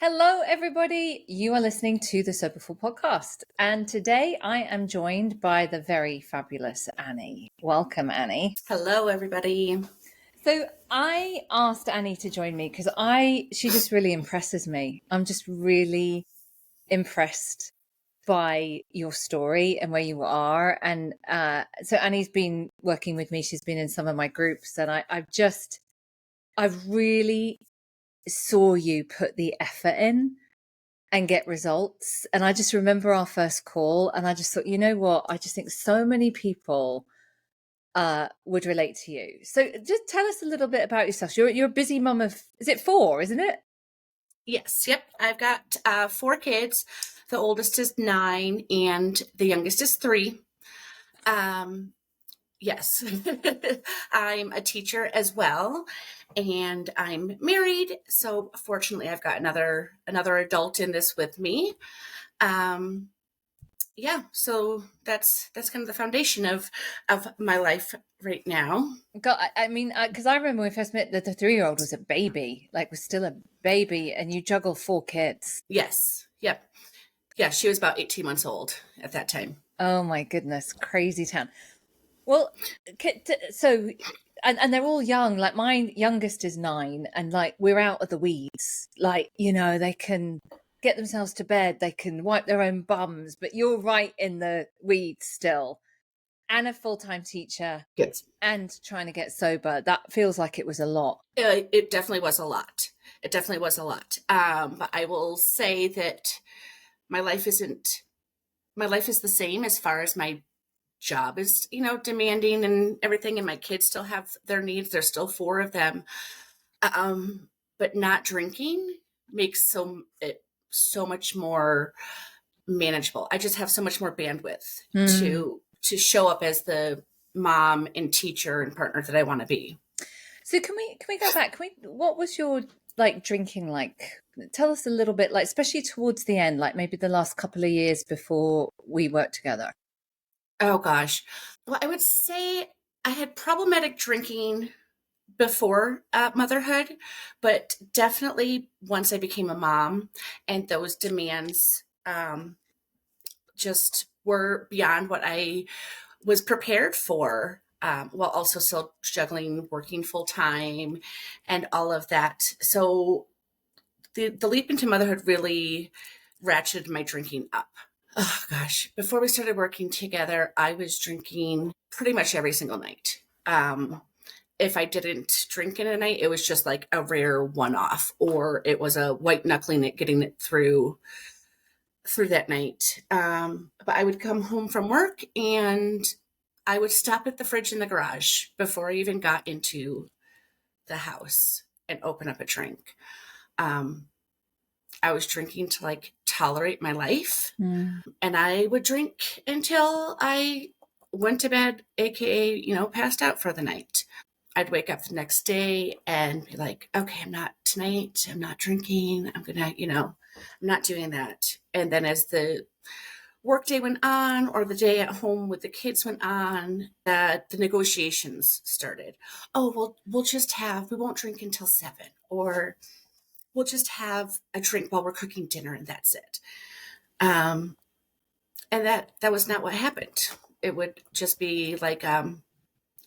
Hello, everybody. You are listening to the Soberful podcast. And today I am joined by the very fabulous Annie. Welcome, Annie. Hello, everybody. So I asked Annie to join me because she just really impresses me. I'm just really impressed by your story and where you are. And so Annie's been working with me. She's been in some of my groups, and I've really saw you put the effort in and get results. And I just remember our first call, and I just thought, you know what? I just think so many people would relate to you. So just tell us a little bit about yourself. You're a busy mum of, is it 4, isn't it? Yes, yep. I've got 4 kids. The oldest is 9 and the youngest is 3. Yes, I'm a teacher as well, and I'm married. So fortunately, I've got another adult in this with me. Yeah, so that's kind of the foundation of my life right now. God, I mean, because I remember when we first met, that the 3-year-old was a baby, was still a baby, and you juggle 4 kids. Yes, yep. Yeah, she was about 18 months old at that time. Oh my goodness, crazy town. Well, so, and they're all young. Like my youngest is 9, and we're out of the weeds. They can get themselves to bed, they can wipe their own bums, but you're right in the weeds still. And a full-time teacher, Yes. and trying to get sober. That feels like it was a lot. It definitely was a lot. But I will say that my life is the same as far as my job is, demanding and everything. And my kids still have their needs. There's still 4 of them. But not drinking makes it so much more manageable. I just have so much more bandwidth to show up as the mom and teacher and partner that I want to be. So can we go back? What was your drinking like? Tell us a little bit, especially towards the end, maybe the last couple of years before we worked together. Oh gosh. Well, I would say I had problematic drinking before motherhood, but definitely once I became a mom and those demands just were beyond what I was prepared for, while also still juggling working full time and all of that. So the leap into motherhood really ratcheted my drinking up. Oh gosh, before we started working together, I was drinking pretty much every single night. If I didn't drink in a night, it was just like a rare one-off, or it was a white knuckling it, getting it through that night. But I would come home from work and I would stop at the fridge in the garage before I even got into the house and open up a drink. I was drinking to tolerate my life. And I would drink until I went to bed, AKA, passed out for the night. I'd wake up the next day and be like, okay, I'm not drinking. I'm going to, I'm not doing that. And then as the workday went on, or the day at home with the kids went on, that the negotiations started. Oh, we won't drink until 7, or we'll just have a drink while we're cooking dinner and that's it. And that was not what happened. It would just be like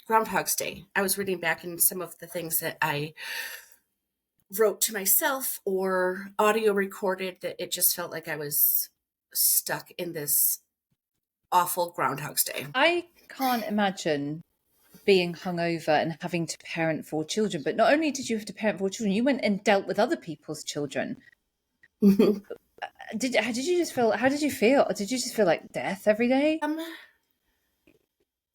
Groundhog's Day. I was reading back in some of the things that I wrote to myself or audio recorded, that it just felt like I was stuck in this awful Groundhog's Day. I can't imagine being hungover and having to parent 4 children. But not only did you have to parent 4 children, you went and dealt with other people's children. How did you feel? Did you just feel like death every day?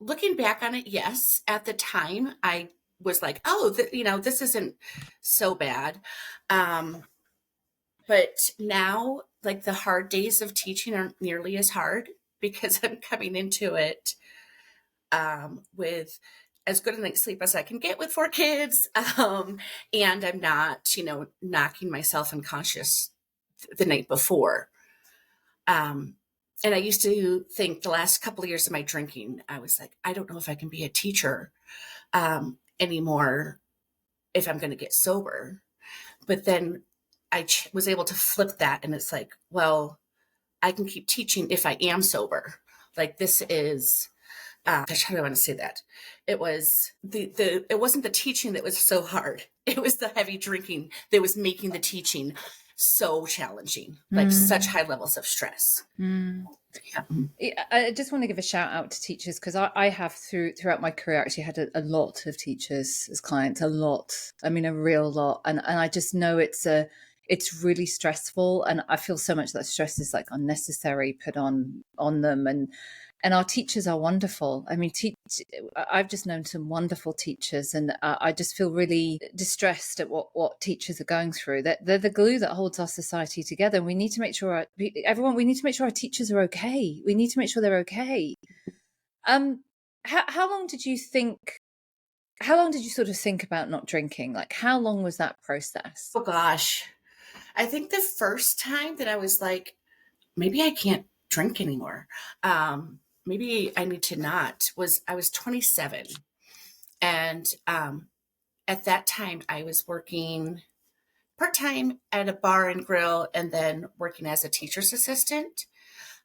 Looking back on it, yes. At the time, I was like, oh, this isn't so bad. But now, the hard days of teaching aren't nearly as hard, because I'm coming into it with as good a night's sleep as I can get with 4 kids. And I'm not, knocking myself unconscious the night before. And I used to think the last couple of years of my drinking, I was like, I don't know if I can be a teacher anymore if I'm going to get sober. But then I was able to flip that, and it's like, well, I can keep teaching if I am sober. Like, this is, gosh, how do I want to say that? It was it wasn't the teaching that was so hard. It was the heavy drinking that was making the teaching so challenging, like such high levels of stress. Yeah. I just want to give a shout out to teachers, because I have throughout my career actually had a lot of teachers as clients, a lot. I mean, a real lot, and I just know it's really stressful, and I feel so much that stress is like unnecessary put on them, and our teachers are wonderful. I mean, I've just known some wonderful teachers, and I just feel really distressed at what teachers are going through. That they're the glue that holds our society together. And we need to make sure we need to make sure our teachers are okay. We need to make sure they're okay. How long did you think? How long did you sort of think about not drinking? Like, how long was that process? Oh gosh, I think the first time that I was like, maybe I can't drink anymore. Maybe I need to not, was I was 27. And at that time, I was working part-time at a bar and grill, and then working as a teacher's assistant.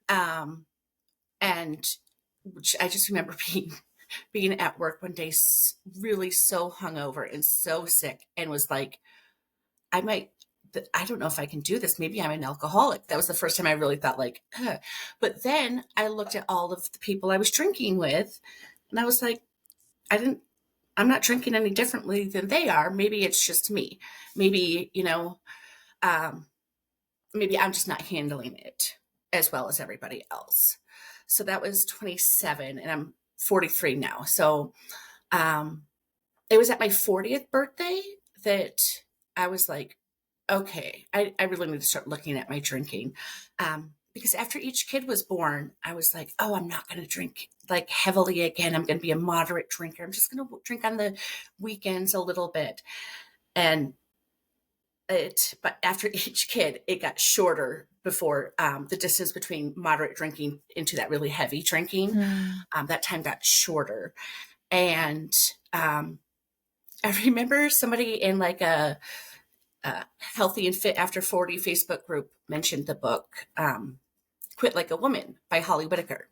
And which I just remember being at work one day, really so hungover and so sick, and was like, I don't know if I can do this. Maybe I'm an alcoholic. That was the first time I really thought like, huh. But then I looked at all of the people I was drinking with, and I was like, I'm not drinking any differently than they are. Maybe it's just me. Maybe, maybe I'm just not handling it as well as everybody else. So that was 27, and I'm 43 now. So it was at my 40th birthday that I was like, okay, I really need to start looking at my drinking. Because after each kid was born, I was like, oh, I'm not going to drink like heavily again. I'm going to be a moderate drinker. I'm just going to drink on the weekends a little bit. And but after each kid, it got shorter before the distance between moderate drinking into that really heavy drinking. That time got shorter. And I remember somebody in like a Healthy and Fit After 40 Facebook group mentioned the book, Quit Like a Woman by Holly Whitaker.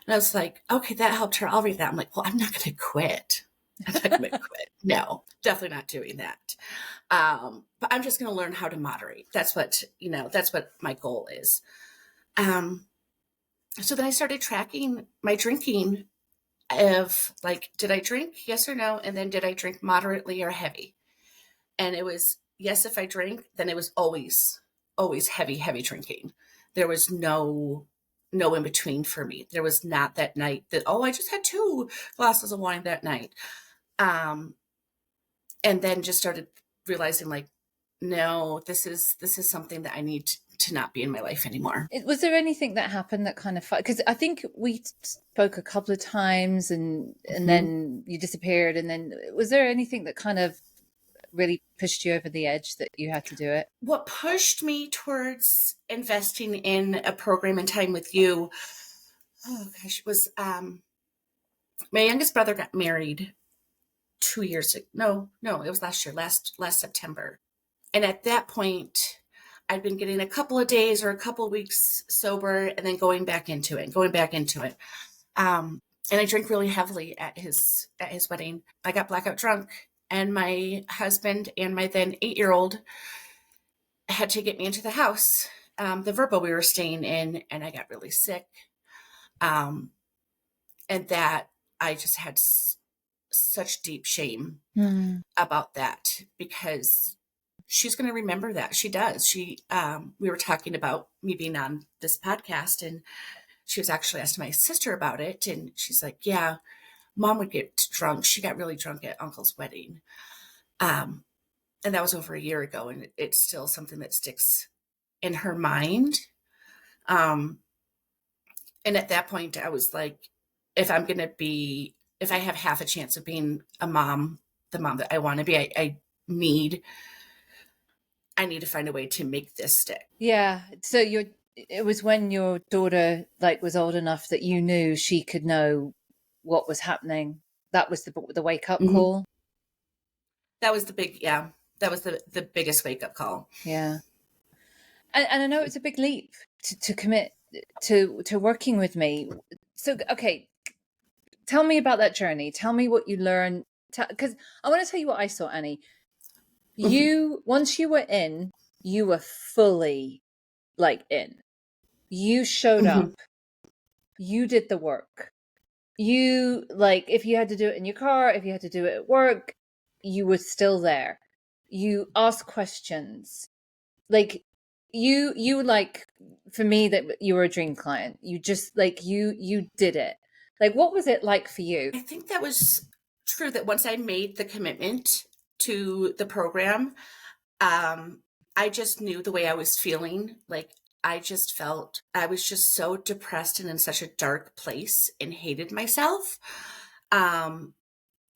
And I was like, okay, that helped her. I'll read that. I'm like, well, I'm not going to quit. I'm not going to quit. No, definitely not doing that. But I'm just going to learn how to moderate. That's what my goal is. So then I started tracking my drinking of like, did I drink? Yes or no? And then did I drink moderately or heavy? And it was yes, if I drank, then it was always heavy drinking. There was no in between for me. There was not that night that, oh, I just had 2 glasses of wine that night. And then just started realizing like, no, this is something that I need to not be in my life anymore. Was there anything that happened that kind of, because I think we spoke a couple of times, and then you disappeared, and then was there anything that kind of really pushed you over the edge that you had to do it? What pushed me towards investing in a program and time with you, oh gosh, was my youngest brother got married 2 years ago. No, it was last year, last September. And at that point, I'd been getting a couple of days or a couple of weeks sober, and then going back into it. And I drank really heavily at his wedding. I got blackout drunk, and my husband and my then 8-year-old had to get me into the house, the Verbo we were staying in, and I got really sick. And that I just had such deep shame about that, because she's going to remember that. She does. We were talking about me being on this podcast, and she was actually asking my sister about it. And she's like, yeah, Mom would get drunk. She got really drunk at Uncle's wedding. And that was over a year ago. And it's still something that sticks in her mind. And at that point I was like, if I have half a chance of being the mom that I want to be, I need to find a way to make this stick. Yeah. So it was when your daughter like was old enough that you knew she could know what was happening. That was the wake up call. That was the big, yeah. that was the biggest wake up call. Yeah. And I know it's a big leap to commit to working with me. So, okay, tell me about that journey. Tell me what you learned. Because I want to tell you what I saw, Annie. You, once you were in, you were fully like in. You showed up. You did the work. You, like, if you had to do it in your car, if you had to do it at work, you were still there. You asked questions. Like, you like, for me, that you were a dream client. You just, like, you did it. Like, what was it like for you? I think that was true, that once I made the commitment to the program, I just knew the way I was feeling. Like, I just felt I was just so depressed and in such a dark place and hated myself. Um,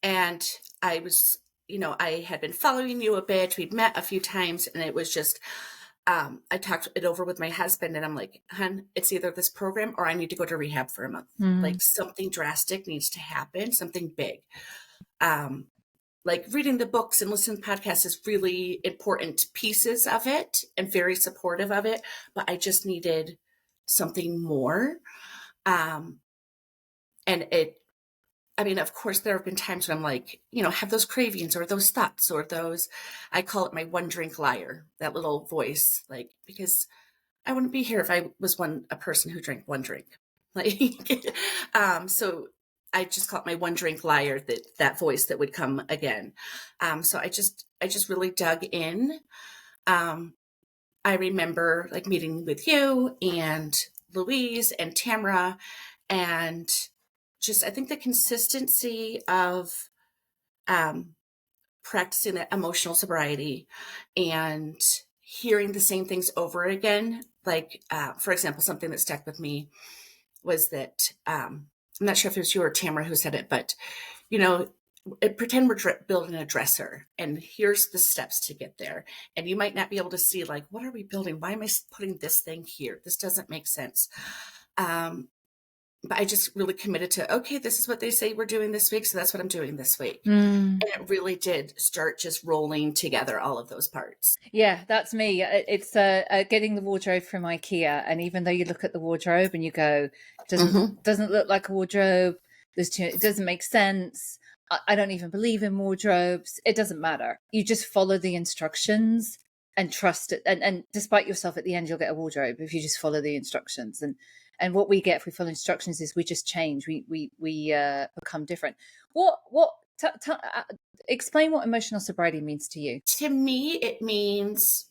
and I was, I had been following you a bit. We'd met a few times, and it was just, I talked it over with my husband, and I'm like, hun, it's either this program or I need to go to rehab for a month. Like, something drastic needs to happen, something big. Like, reading the books and listening to podcasts is really important pieces of it and very supportive of it. But I just needed something more. And of course, there have been times when I'm like, have those cravings or those thoughts or those, I call it my one drink liar, that little voice, like, because I wouldn't be here if I was a person who drank one drink. Like, so I just call it my one drink liar, that voice that would come again. So I just really dug in. I remember like meeting with you and Louise and Tamara, and just, I think the consistency of practicing that emotional sobriety and hearing the same things over again. Like, for example, something that stuck with me was that, I'm not sure if it was you or Tamara who said it, but, pretend we're building a dresser, and here's the steps to get there. And you might not be able to see, like, what are we building? Why am I putting this thing here? This doesn't make sense. But I just really committed to, okay, this is what they say we're doing this week, so that's what I'm doing this week. And it really did start just rolling together, all of those parts. Yeah, that's me. It's getting the wardrobe from IKEA, and even though you look at the wardrobe and you go, doesn't look like a wardrobe. It doesn't make sense. I don't even believe in wardrobes. It doesn't matter. You just follow the instructions and trust it. And despite yourself, at the end, you'll get a wardrobe if you just follow the instructions. And what we get if we follow instructions is we just change. We become different. Explain what emotional sobriety means to you. To me, it means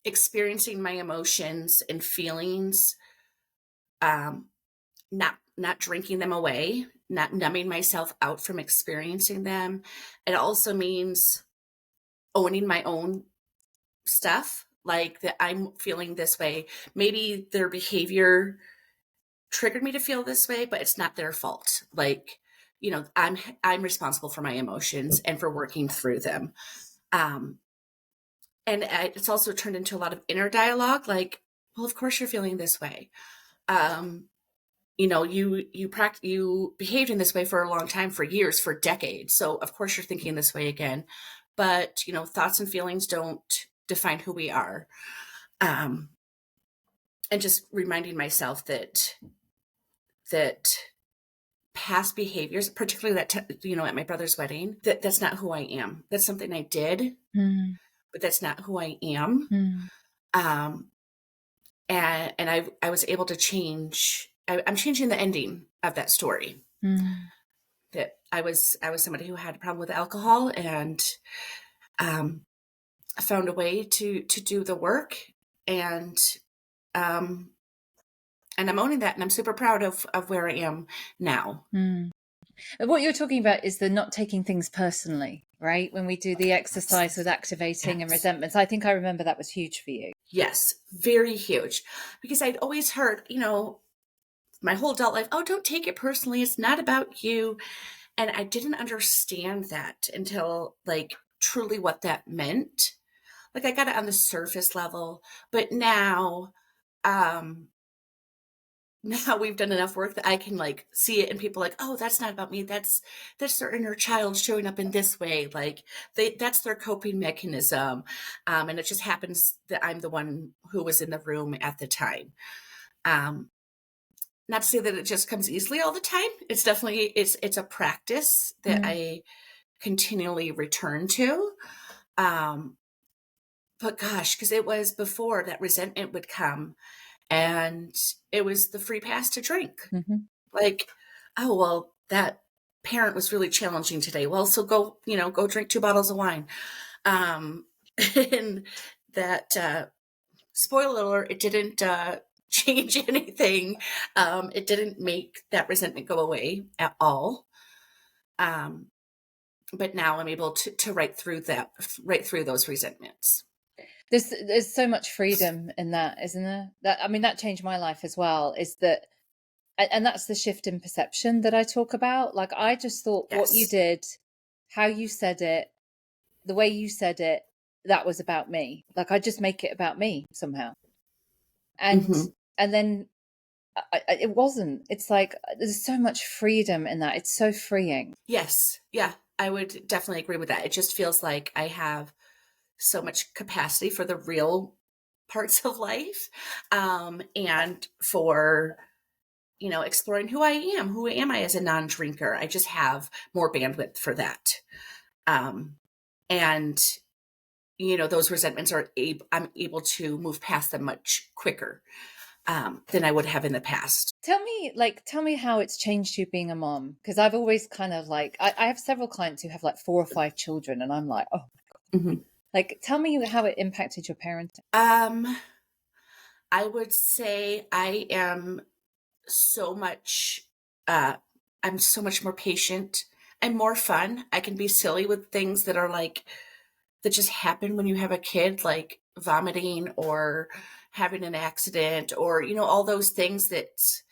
experiencing my emotions and feelings, not drinking them away, not numbing myself out from experiencing them. It also means owning my own stuff, like that I'm feeling this way. Maybe their behavior triggered me to feel this way, but it's not their fault. Like, I'm responsible for my emotions and for working through them. And it's also turned into a lot of inner dialogue, like, well, of course you're feeling this way. You behaved in this way for a long time, for years, for decades. So of course you're thinking this way again. But, thoughts and feelings don't define who we are. And just reminding myself that past behaviors, particularly that, at my brother's wedding, that's not who I am. That's something I did, but that's not who I am. And I was able to change. I'm changing the ending of that story. That I was somebody who had a problem with alcohol, and found a way to do the work, and I'm owning that, and I'm super proud of where I am now. What you're talking about is the not taking things personally, right? When we do the exercise with activating and resentments, I think I remember that was huge for you. Yes, very huge, because I'd always heard, my whole adult life, oh, don't take it personally. It's not about you. And I didn't understand that until, like, truly what that meant. Like, I got it on the surface level, but now, now we've done enough work that I can like see it and people are like, oh, that's not about me. That's their inner child showing up in this way. Like that's their coping mechanism. And it just happens that I'm the one who was in the room at the time. Um, Not to say that it just comes easily all the time. It's definitely, it's a practice that Mm, I continually return to. Um, but gosh, because it was before that resentment would come and it was the free pass to drink. mhm, Like, oh, well, that parent was really challenging today. Well, so go, go drink 2 bottles of wine. Um, and that, spoiler alert, it didn't, change anything. It didn't make that resentment go away at all. Um, but now I'm able to right through those resentments. there's so much freedom in that, isn't there? That, I mean, that changed my life as well, is that, and that's the shift in perception that I talk about. Like, I just thought what you Yes. did, how you said it, the way you said it, that was about me. Like, I just make it about me somehow. And Hmm. and then it wasn't. It's like there's so much freedom in that. It's so freeing. Yes. Yeah. I would definitely agree with that. It just feels like I have so much capacity for the real parts of life, and for exploring who I am. Who am I as a non-drinker? I just have more bandwidth for that, and those resentments I'm able to move past them much quicker, than I would have in the past. Tell me how it's changed you being a mom. Because I've always kind of like, I have several clients who have like 4 or 5 children, and I'm like, oh, Mhm. like, tell me how it impacted your parenting. Um, I would say so much. Uh, I'm so much more patient. I'm more fun. I can be silly with things that are like that just happen when you have a kid, like vomiting or having an accident, or all those things that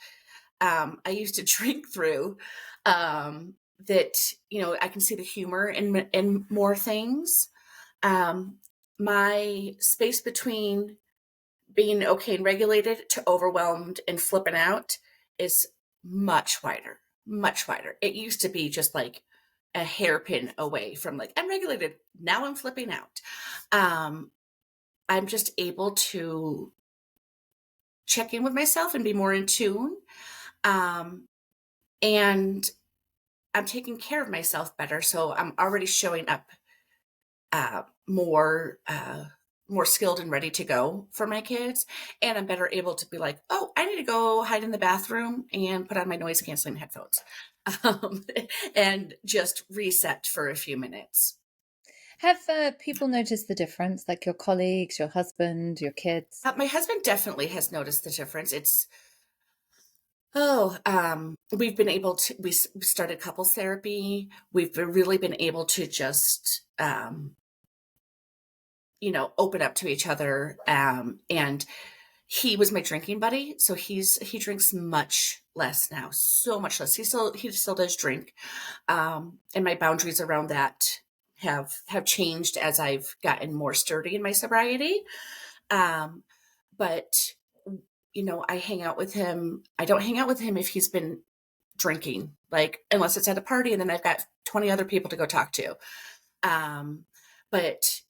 I used to drink through. That I can see the humor in more things. Um, my space between being okay and regulated to overwhelmed and flipping out is much wider, much wider. It used to be just like a hairpin away from like, I'm regulated. Now I'm flipping out. Um, I'm just able to check in with myself and be more in tune. Um, and I'm taking care of myself better. So I'm already showing up more skilled and ready to go for my kids, and I'm better able to be like, oh, I need to go hide in the bathroom and put on my noise canceling headphones, um, and just reset for a few minutes. Have people noticed the difference, like your colleagues, your husband, your kids? My husband definitely has noticed the difference. We've been able to, we started couples therapy. Really been able to just, open up to each other. And he was my drinking buddy, so he drinks much less now, so much less. He still does drink, and my boundaries around that have changed as I've gotten more sturdy in my sobriety. Um, but I hang out with him. I don't hang out with him if he's been drinking, like unless it's at a party, and then I've got 20 other people to go talk to. Um, but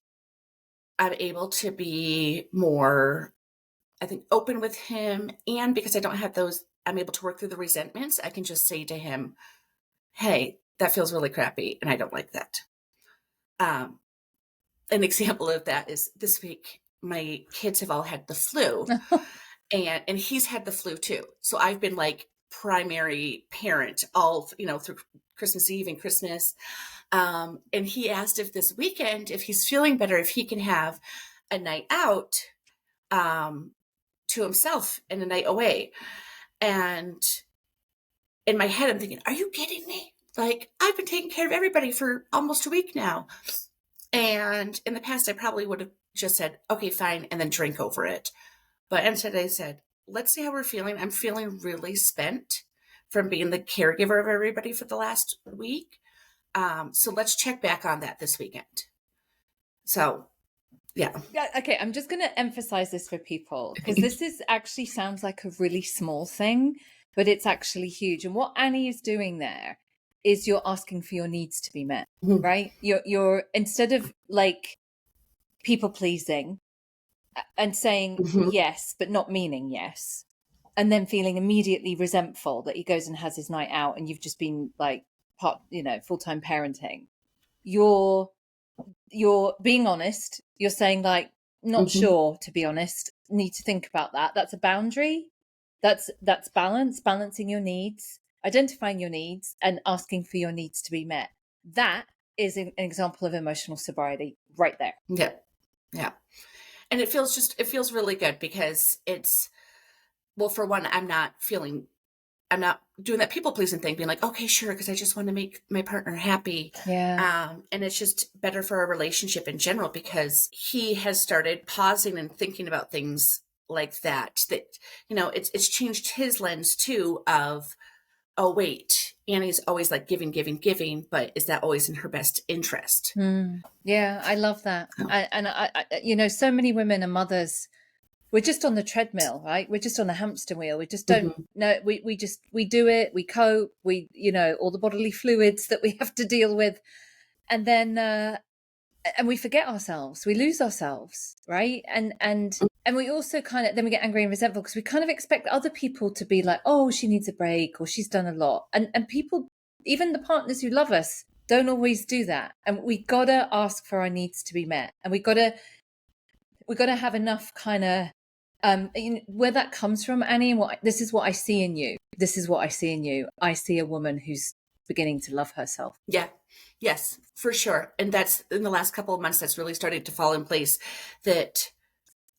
I'm able to be more, I think, open with him. And because I don't have those, I'm able to work through the resentments. I can just say to him, hey, that feels really crappy. And I don't like that. Um, an example of that is this week, my kids have all had the flu, and he's had the flu too. So I've been like primary parent all, through Christmas Eve and Christmas. And he asked if this weekend, if he's feeling better, if he can have a night out, um, to himself and a night away. And in my head, I'm thinking, are you kidding me? Like, I've been taking care of everybody for almost a week now. And in the past, I probably would have just said, okay, fine, and then drink over it. But instead, I said, let's see how we're feeling. I'm feeling really spent from being the caregiver of everybody for the last week. So let's check back on that this weekend. So Yeah. Yeah, okay, I'm just going to emphasize this for people because this is actually sounds like a really small thing, but it's actually huge. And what Annie is doing there is you're asking for your needs to be met, Mhm. right? You're instead of like people pleasing and saying Mhm. yes, but not meaning yes, and then feeling immediately resentful that he goes and has his night out and you've just been like full-time parenting. You're you're being honest. You're saying like, not Mhm. sure, to be honest. Need to think about that. That's a boundary. That's balancing your needs, identifying your needs, and asking for your needs to be met. That is an example of emotional sobriety right there. Yeah. Yeah. And it feels really good because it's, well, for one, I'm not doing that people pleasing thing, being like, okay, sure, because I just want to make my partner happy. Yeah. And it's just better for a relationship in general because he has started pausing and thinking about things like that. That, it's changed his lens too of, oh wait, Annie's always like giving, giving, giving, but is that always in her best interest? Yeah, I love that. Oh. And so many women and mothers, we're just on the treadmill, right? We're just on the hamster wheel. We just don't Mhm. know. We do it. We cope. All the bodily fluids that we have to deal with, and then and we forget ourselves. We lose ourselves, right? And we also kind of then we get angry and resentful because we kind of expect other people to be like, oh, she needs a break or she's done a lot, and people, even the partners who love us, don't always do that, and we gotta ask for our needs to be met, and we gotta have enough kind of where that comes from, Annie, and this is what I see in you. This is what I see in you. I see a woman who's beginning to love herself. Yeah. Yes, for sure. And that's in the last couple of months that's really started to fall in place that,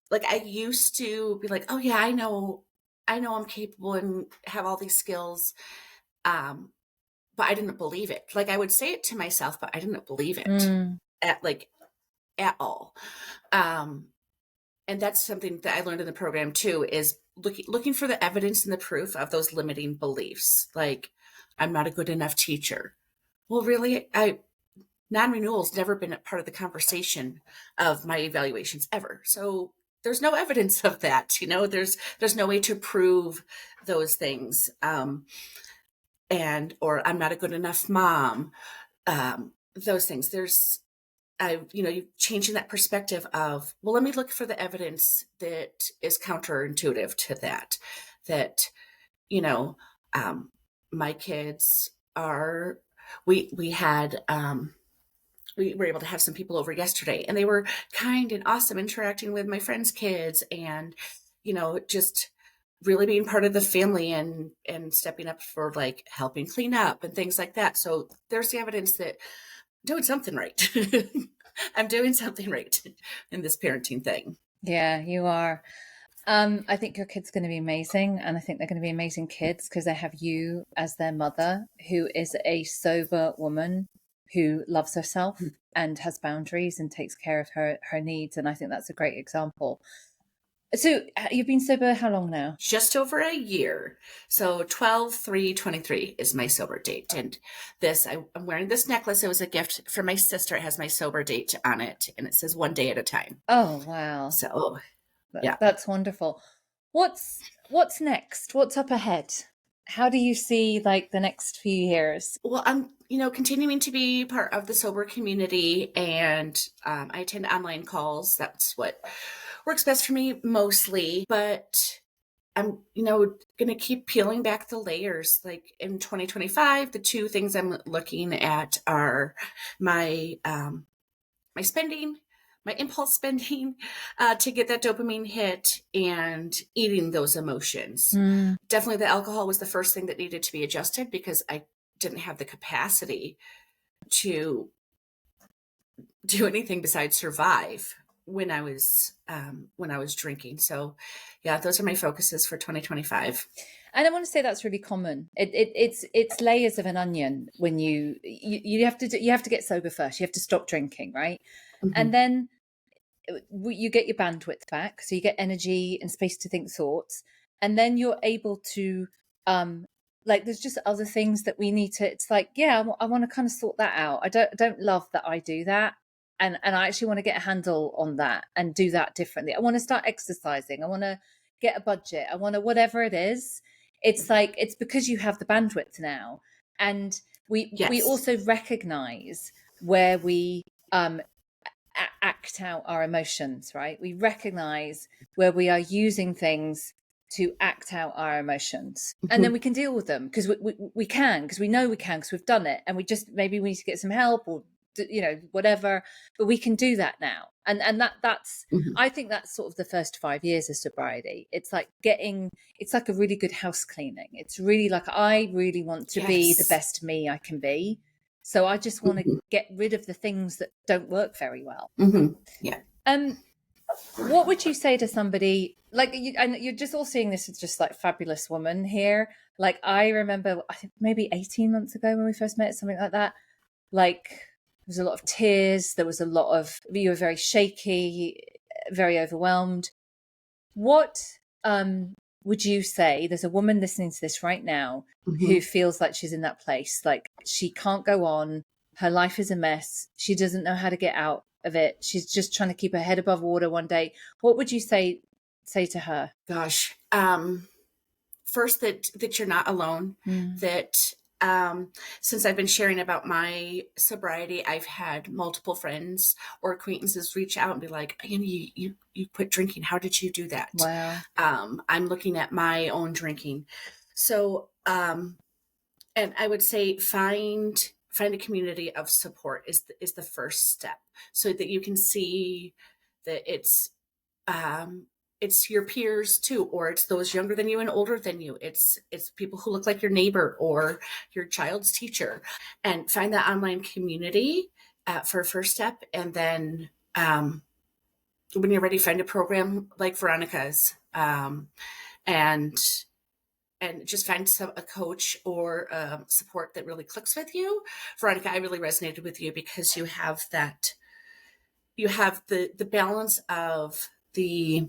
like, I used to be like, oh yeah, I know I'm capable and have all these skills. Um, but I didn't believe it. Like I would say it to myself, but I didn't believe it Mm, at like at all. Um, and that's something that I learned in the program too, is looking for the evidence and the proof of those limiting beliefs. Like, I'm not a good enough teacher. Well, really, I non-renewal's never been a part of the conversation of my evaluations ever. So there's no evidence of that. There's no way to prove those things. And or I'm not a good enough mom. Those things. You changing that perspective of, well, let me look for the evidence that is counterintuitive to that. That, you know, um, my kids are, we had, we were able to have some people over yesterday and they were kind and awesome interacting with my friends' kids and, just really being part of the family and stepping up for like helping clean up and things like that. So there's the evidence that I'm doing something right. I'm doing something right in this parenting thing. yeah, you are. I think your kid's going to be amazing, and I think they're going to be amazing kids because they have you as their mother, who is a sober woman who loves herself and has boundaries and takes care of her needs. And I think that's a great example. So you've been sober how long now? Just over a year. So 12/3/23 is my sober date. And I'm wearing this necklace. It was a gift from my sister. It has my sober date on it. And it says one day at a time. Oh wow, So yeah. that's wonderful. What's next? What's up ahead? How do you see like the next few years? Well, I'm, continuing to be part of the sober community and I attend online calls. That's what works best for me mostly. But I'm, going to keep peeling back the layers. Like in 2025, the two things I'm looking at are my my spending, my impulse spending to get that dopamine hit and eating those emotions. Mm, Definitely the alcohol was the first thing that needed to be adjusted because I didn't have the capacity to do anything besides survive when I was drinking. So yeah, those are my focuses for 2025. and I want to say that's really common. It's layers of an onion when you have to get sober first. You have to stop drinking, right? Mm-hmm. And then you get your bandwidth back, so you get energy and space to think thoughts, and then you're able to like there's just other things that we need to. It's like, yeah, I want to kind of sort that out. I don't love that I do that. and I actually want to get a handle on that and do that differently. I want to start exercising. I want to get a budget. I want to whatever it is. It's like it's because you have the bandwidth now, and we Yes. also recognize where we act out our emotions, right? We recognize where we are using things to act out our emotions, and then Mm-hmm. we can deal with them because we can, because we know we can, because we've done it, and we just maybe we need to get some help or whatever, but we can do that now. And that's Mm-hmm. I think that's sort of the first 5 years of sobriety. It's like a really good house cleaning. It's really like, I really want to be the Yes. best me I can be, so I just want to Mm-hmm. get rid of the things that don't work very well. Mm-hmm. Yeah. um what would you say to somebody like you, and you're just all seeing this as just like fabulous woman here. Like, I remember, I think maybe 18 months ago when we first met, something like that. Like, there was a lot of tears. There was a lot of, you were very shaky, very overwhelmed. What would you say? There's a woman listening to this right now Mm-hmm. who feels like she's in that place. Like, she can't go on. Her life is a mess. She doesn't know how to get out of it. She's just trying to keep her head above water one day. What would you say to her? Gosh. First, that you're not alone. Mm. That since I've been sharing about my sobriety, I've had multiple friends or acquaintances reach out and be like, you quit drinking. How did you do that? Wow. I'm looking at my own drinking. So, and I would say find a community of support is the first step, so that you can see that it's your peers too, or it's those younger than you and older than you. It's people who look like your neighbor or your child's teacher, and find that online community for a first step. And then when you're ready, find a program like Veronica's, and just find a coach or support that really clicks with you. Veronica, I really resonated with you because you have the balance of the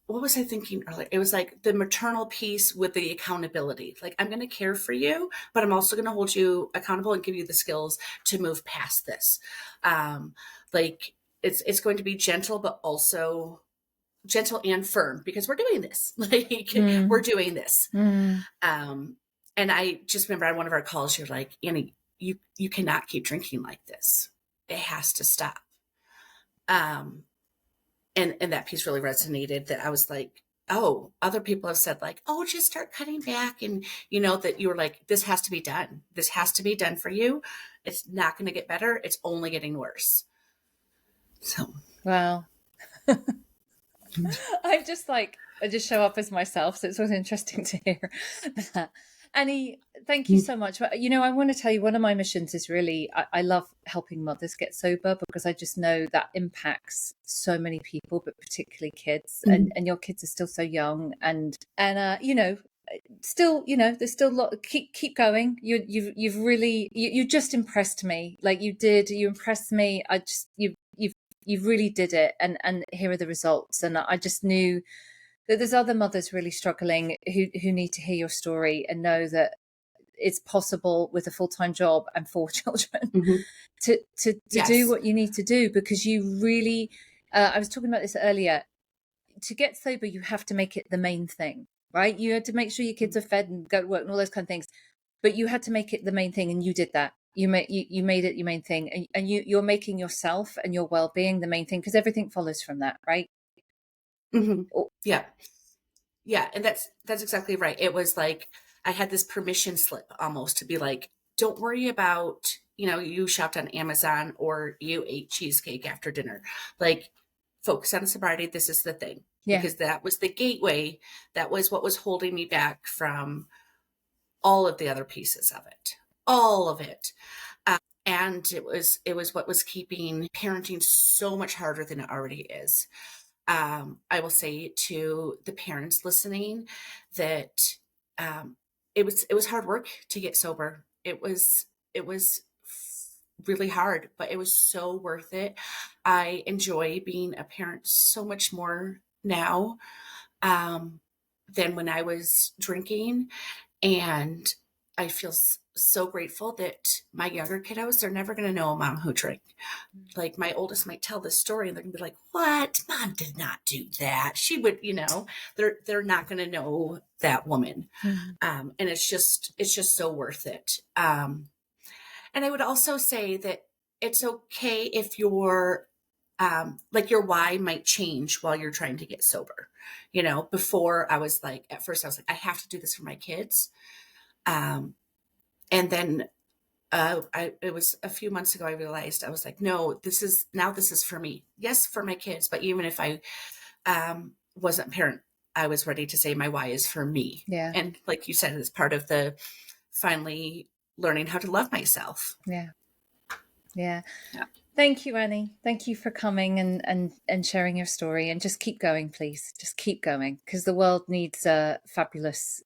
what was I thinking earlier? It was like the maternal piece with the accountability. Like, I'm going to care for you, but I'm also going to hold you accountable and give you the skills to move past this. Like, it's going to be gentle, but also gentle and firm, because we're doing this. Like, we're doing this. Mm. And I just remember on one of our calls, you're like, Annie, you cannot keep drinking like this. It has to stop. And that piece really resonated, that I was like, oh, other people have said like, oh, just start cutting back. And that you were like, this has to be done. This has to be done for you. It's not going to get better. It's only getting worse. So. Wow. I just show up as myself, so it's always interesting to hear that. Annie, thank you so much. I want to tell you, one of my missions is really, I love helping mothers get sober, because I just know that impacts so many people, but particularly kids. Mhm. And your kids are still so young, and still, there's still a lot. Keep going. You've really, you just impressed me. Like, you impressed me. You really did it, and here are the results. And I just knew that there's other mothers really struggling who need to hear your story and know that it's possible with a full-time job and 4 children Mhm. to do Yes. what you need to do, because you really, I was talking about this earlier, to get sober, you have to make it the main thing, right? You had to make sure your kids are fed and go to work and all those kind of things, but you had to make it the main thing, and you did that. You made it your main thing, and you're making yourself and your well-being the main thing, because everything follows from that, right? Mhm. Oh, Yeah. Yeah. And that's exactly right. It was like, I had this permission slip almost to be like, don't worry about, you shopped on Amazon or you ate cheesecake after dinner. Like, focus on sobriety. This is the thing. yeah. Because that was the gateway. That was what was holding me back from all of the other pieces of it. All of it. And it was what was keeping parenting so much harder than it already is. I will say to the parents listening that it was hard work to get sober. It was really hard, but it was so worth it. I enjoy being a parent so much more now than when I was drinking, and I feel so grateful that my younger kiddos, they're never going to know a mom who drank. Like my oldest might tell this story and they're gonna be like, what? Mom did not do that. She would, they're not going to know that woman. And it's just so worth it. And I would also say that it's okay if like your why might change while you're trying to get sober. Before at first I was like, I have to do this for my kids. And then it was a few months ago, I realized, I was like, no, this is for me. Yes, for my kids. But even if I wasn't a parent, I was ready to say my why is for me. Yeah. And like you said, it's part of the finally learning how to love myself. Yeah. Thank you, Annie. Thank you for coming and sharing your story, and just keep going, please. Just keep going, because the world needs fabulous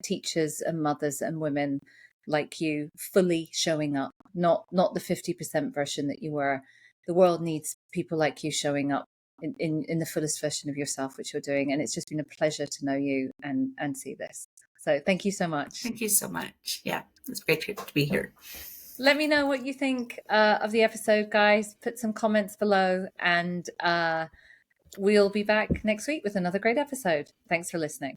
teachers and mothers and women like you, fully showing up, not the 50% version that you were. The world needs people like you showing up in the fullest version of yourself, which you're doing. And it's just been a pleasure to know you and see this. So thank you so much. Thank you so much. Yeah, it's great to be here. Let me know what you think of the episode, guys. Put some comments below, and we'll be back next week with another great episode. Thanks for listening.